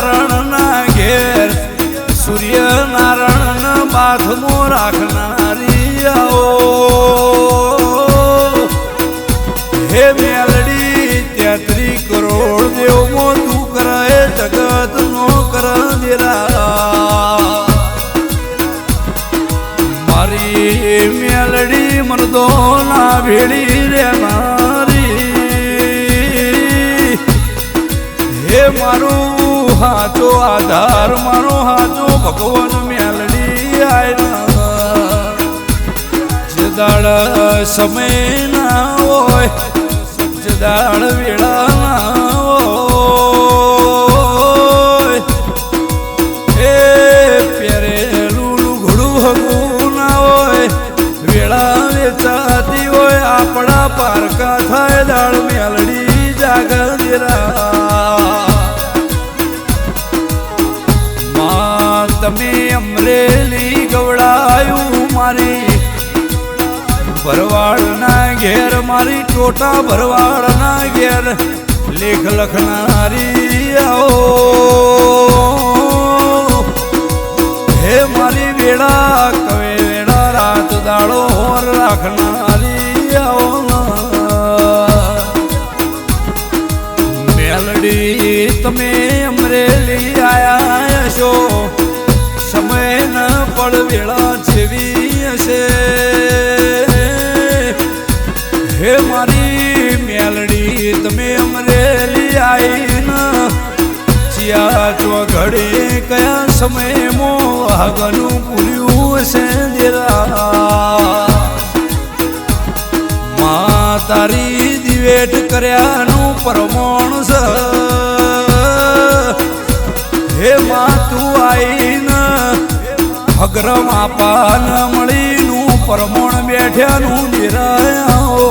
નારાયણના ઘેર સૂર્યનારાયણ બાથમો રાખનારી આવો હે મેલડી 33 કરોડ દેવમો તું કરે જગત નો કર દેરા મારી મેલડી મરદો ના ભેડી રેનારી હે મારું હાચો આધાર મારો હાચો ભગવાન મેલડી આયના જદાળ સમય ના હોય જદાળ વેળા ના હોય એ પહેરેલું લુગડું હગું ના હોય વેળા વેચાતી હોય આપણા પારકા થાય દાળ મેલડી જાગરા તમે અમરેલી ગવડાયું મારી ભરવાડના ઘેર મારી ટોટા ભરવાડના ઘેર લેખ લખનારી આવો હે મારી વેળા કવે વેળા રાત દાડો હોર રાખનારી આવો મેલડી તમે અમરેલી આયા છો સમય ન પડ વેળા જેવી હશે હે મારી મેલડી તમે અમરેલી આઈને ચિયા ચોઘડી કયા સમયમાં આગળનું પૂર્યું હશે દેરા માં તારી દિવેટ કર્યાનું પ્રમાણ છે હે માં તું આઈને અગ્રમ આપાન મળીનું પરમોણ બેઠ્યાનું નિરાયો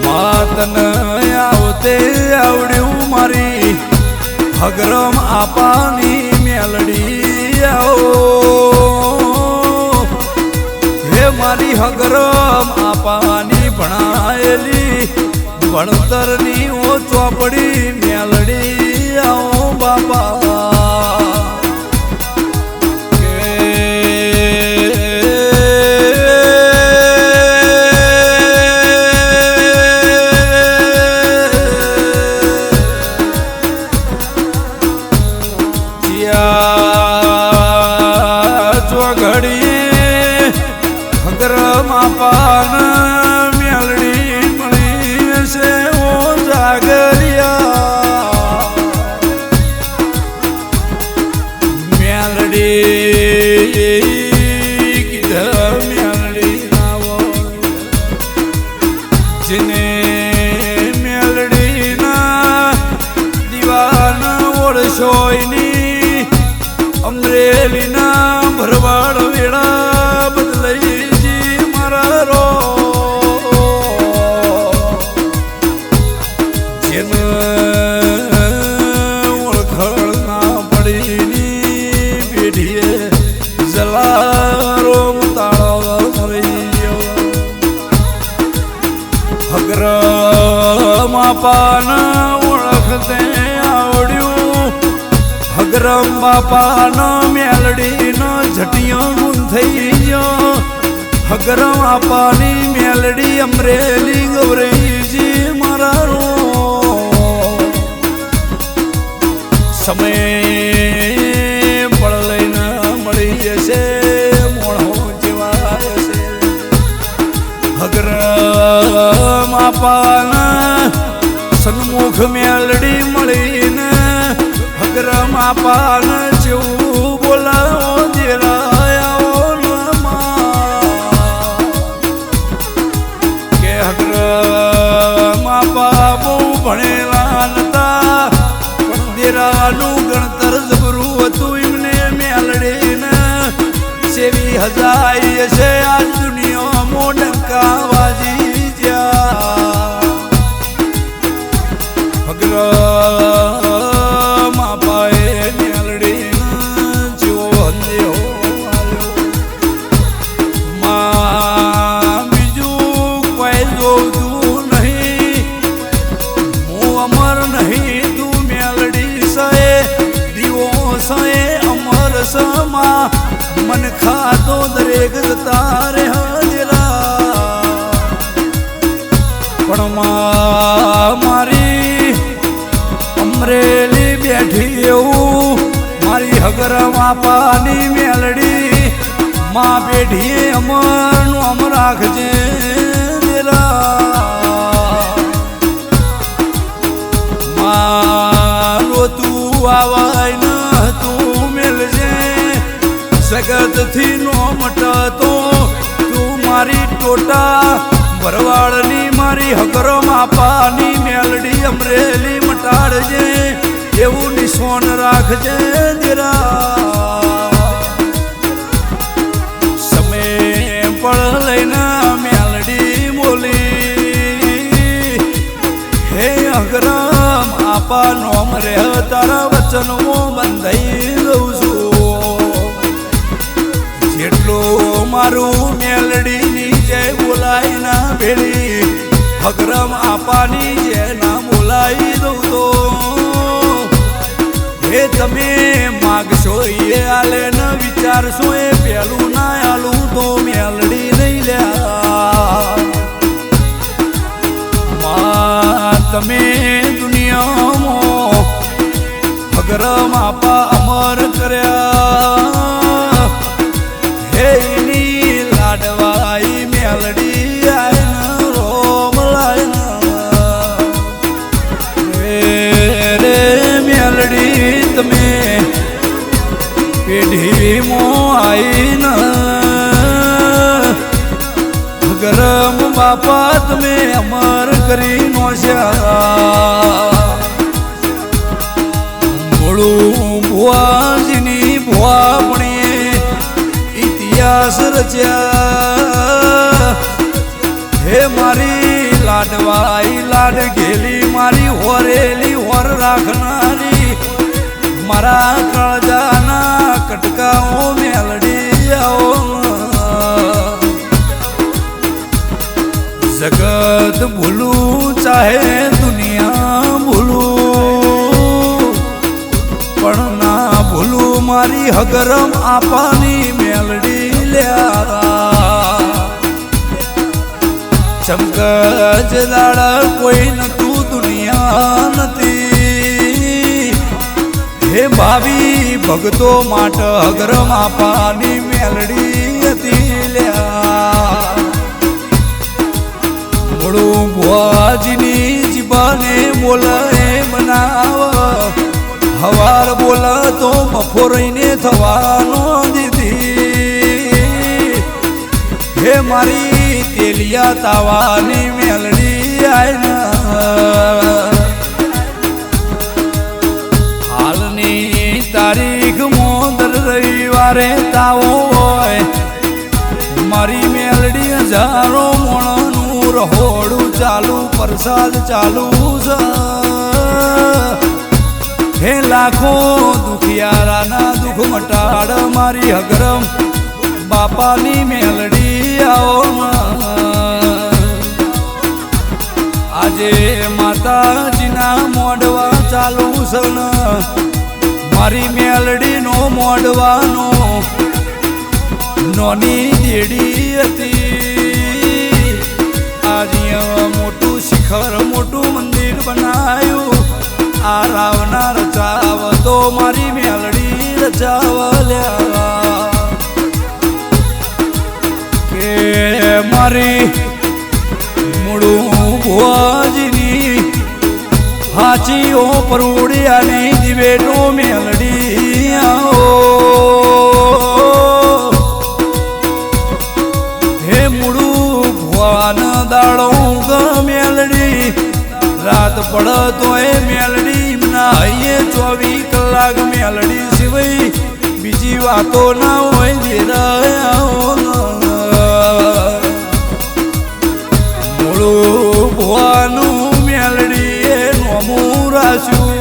માતન આવતે આવડ્યું મારી અગ્રમ આપાની મેલડી આવો હે મારી અગ્રમ આપાની ભણાયેલી ભણતરની ઓ ચોપડી મેલડી આવો બાપા અમરેલી ના ભરવાડ વેળા બદલાઈ જી મારા રો જેમ ઓળખણ ના પડીની પેઢીએ જલારો તાળો મરી ગયો અગ્ર માપાન ઓળખતે આવડ્યું અગ્રમ બાપાનો મેલડીનો ઝટિયો ગુણ થઈ ગયો અગ્રમ બાપાની મેલડી અમરેલી ગૌરીજી મારા સમય પળ લઈને મળી જશે મોણો જેવા હશે અગ્રમ બાપાના સન્મુખ મેલડી મળીને અગ્રમ આપાન જેવું બોલાવો દેરાયા કે અગ્રમ આપા બહુ ભણેલા નતા પણ દેરાનું ગણતર જબરું હતું એમને મેલડીને સેવી હજાઈ છે આજ દુનિયામાં ડંકા વાજી જ્યાં અગ્રમ ખાતો દરેક જતા રે હજરા પણ મારી અમરેલી બેઠી એવું મારી હગરમાં પાની મેલડી માં બેઠી અમરનું અમ રાખજે મારો તું આવાય ન તું મેલજે જગત થી નો મટતો તું મારી ટોટા ભરવાડની મારી હગરમાં પાની મેલડી અમરેલી મટાડજે એવું નિશોન રાખજે દેરા સમય પણ લઈને મેલડી બોલી હે હગરમ આપા નોમ રે તારા વચનો બંધાઈ દઉં છું જેટલો મારું મેલડીની જય બોલાય ના ભેળી હગરમ આપાની જય ના બોલાઈ દઉં તો હે તમે માગશો એ આલે ન વિચારશો એ પેલું ના આલું તો મેલડી નહીં લ્યા તમે દુનિયામાં હગરમ આપા અમર કર્યા હે એની લાડવાઈ મેલડી આય ન રોમ લાય રે મેલડી તમે પેઢી મો આઈ ન ગરમ બાપા તમે અમર કરી નોશ્યા મોડું ભુવાજીની ભુવાપણીએ ઇતિહાસ રચ્યા હે મારી લાડવાઈ લાડ ઘેલી મારી હોરેલી હોર રાખનારી મારા કાળજાના કટકાઓ મેલડી આવો જગત ભૂલું ચાહે દુનિયા ભૂલું પણ ના ભૂલું મારી હગરમ આપાની મેલડી લ્યા ચમકજ દાડા કોઈ નતું દુનિયા નથી હે ભાવી ભગતો માટે હગરમ આપાની મેલડી હતી લ્યા મોડું ભુવાજીની જીબાને બોલાય બનાવ હવાર બોલા તો બપોરને થવાનો દીધી હે મારી તેલિયા તાવાની મેલડી આય હાલની તારીખ મોદર રવિવારે તાવો હોય મારી મેલડી હજારો મોણનું રહોડું ચાલુ પ્રસાદ ચાલુ છે હે લાખો દુખિયારાના દુઃખ મટાડ મારી હગરમ બાપાની મેલડી આવો આજે માતાજીના મોડવા ચાલુ સણ મારી મેલડીનો મોડવાનો નોની દેડી હતી આજે મોટું શિખર મોટું મંદિર બનાવ્યું આ રાવના રચાવ તો મારી મેલડી રચાવલ્યા કે મારી મૂળું ભુવાજીની હાચીઓ પરોડિયાની દિવેટો મેલડી આવો હે મૂળું ભુવાન દાડો મેલડી રાત પડ તો એ મેલડી ના હૈયે 24 કલાક મેલડી સિવાય બીજી વાતો ના હોય મૂળું ભુવાનું મેલડી એ નોમું રાખ્યું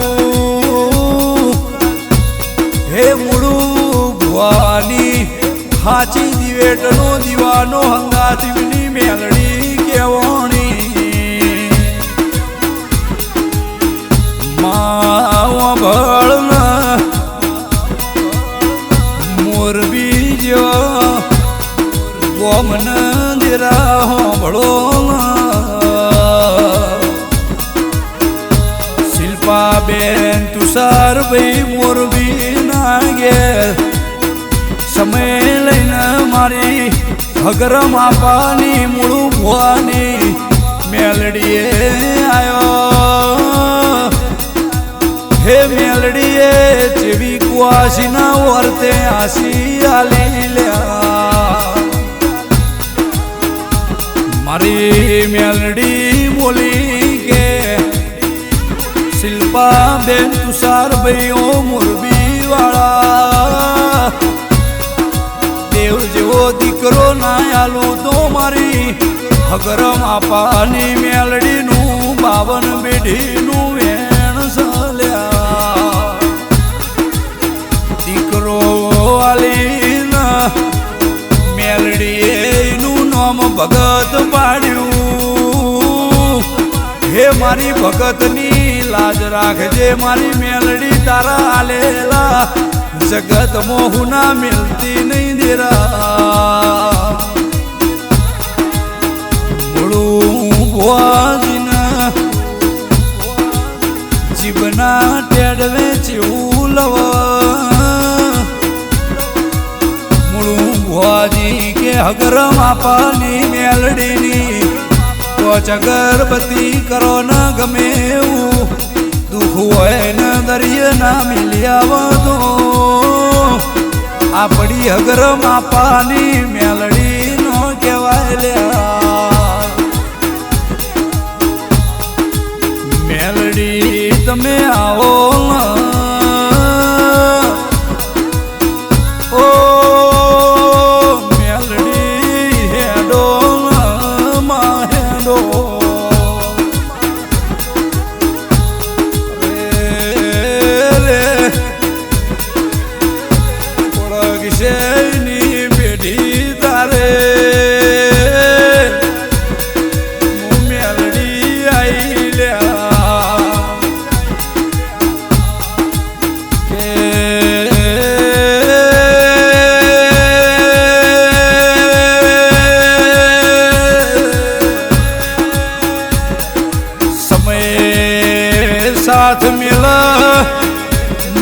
હે મૂળું ભુવાની હાચી દિવેટનો દીવાનો હંગાતીની મેલડી કેવણી માવા ભળના મોરબી જેવા ઓમન દેરા હોંભળો શિલ્પા બેન તુષાર ભાઈ મોરબી ના ઘેર સમય લઈને મારી હગર માપાની મૂળું ભવાની મેલડીએ આયો હે મેલડીએ જેવી કુવાસી ના વર્તે આસી આલી લ્યા મારી મેલડી બોલી કે શિલ્પા બેન તુષાર ભાઈઓ મોરબી વાળા દેવ જેવો દીકરો ના આલો તો મારી હગર માપાની મેલડીનું 52 પેઢીનું વેણ સલ્યા દીકરો આલીના મેલડીએ એનું નામ ભગત પાડ્યું હે મારી ભગતની લાજ રાખજે મારી મેલડી તારા આલેલા જગત મોહના મિલતી નહીં દેરા ભુવાજીના જીવના ટેડવે ચેવું લવ મૂળું ભુવાજી કે હગર માપાની મેલડીની કોચ અગરબત્તી કરો ન ગમે એવું દુઃખ હોય ને દરિયા ના મિલ્યા તો આપણી હગર માપાની મેલડી નો કહેવાય લ્યા મેલડી તમે આવો ઓ મેલડી હેડો માં હેડો ઓળખશેની પેઢી તારે મેલડી આઈ લ્યા કે સમય સાથ મિલા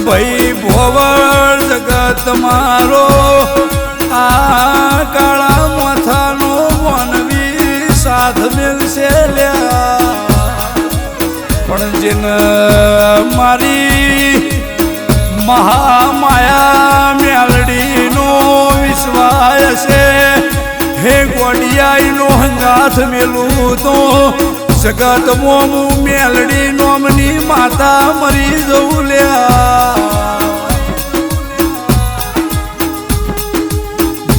ભાઈ ભોવળ જગત મારો આ કાળા માથાનો માનવી સાથ મિલશે લ્યા પણ જેને મારી મહામાયા મેલડીનો વિશ્વાસ છે હે ગોડિયાઈનો હંગાથ મેલું તો જગત મોમું મેલડી નોમની માતા મરી જવું લ્યા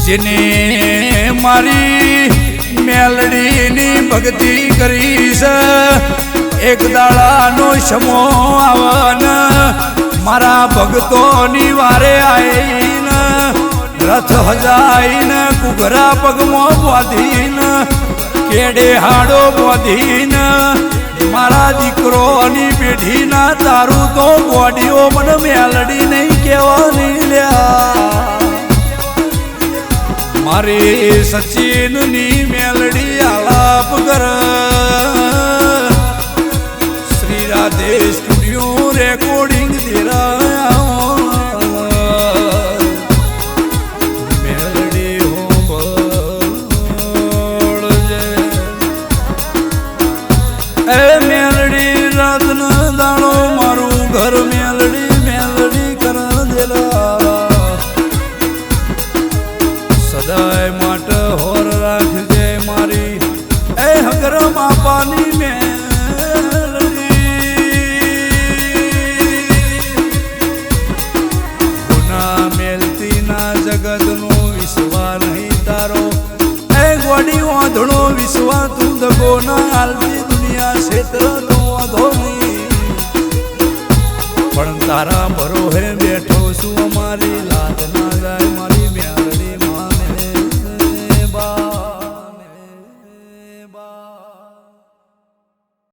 જેને મારી મેલડીની ભક્તિ કરી છે એક દાડાનો સમો આવન મારા ભક્તોની વારે આવીને રથ હજાઈને કુઘરા પગમાં બાંધીને કેડે હાડો બાંધીને મારા દીકરોની પેઢીના તારું તો ગોડીઓ મને મેલડી નહીં કહેવાની લ્યા મારી સચિનની મેલડી આલાપ કર શ્રી રાધે સ્ટુડિયો રેકોર્ડિંગ દેરા મેલડી હોંભળજે એ મેલડી રાતનો દાણો મારું ઘર મેલડી મેલડી કર દેલા સદાય માટે હોર રાખજે મારી એ હગર માપાની મેલડી ગુના મેલતી ના જગતનો વિશ્વા નહીં તારો એ ગોડી વાંધણો વિશ્વા તું દગો ના હાલ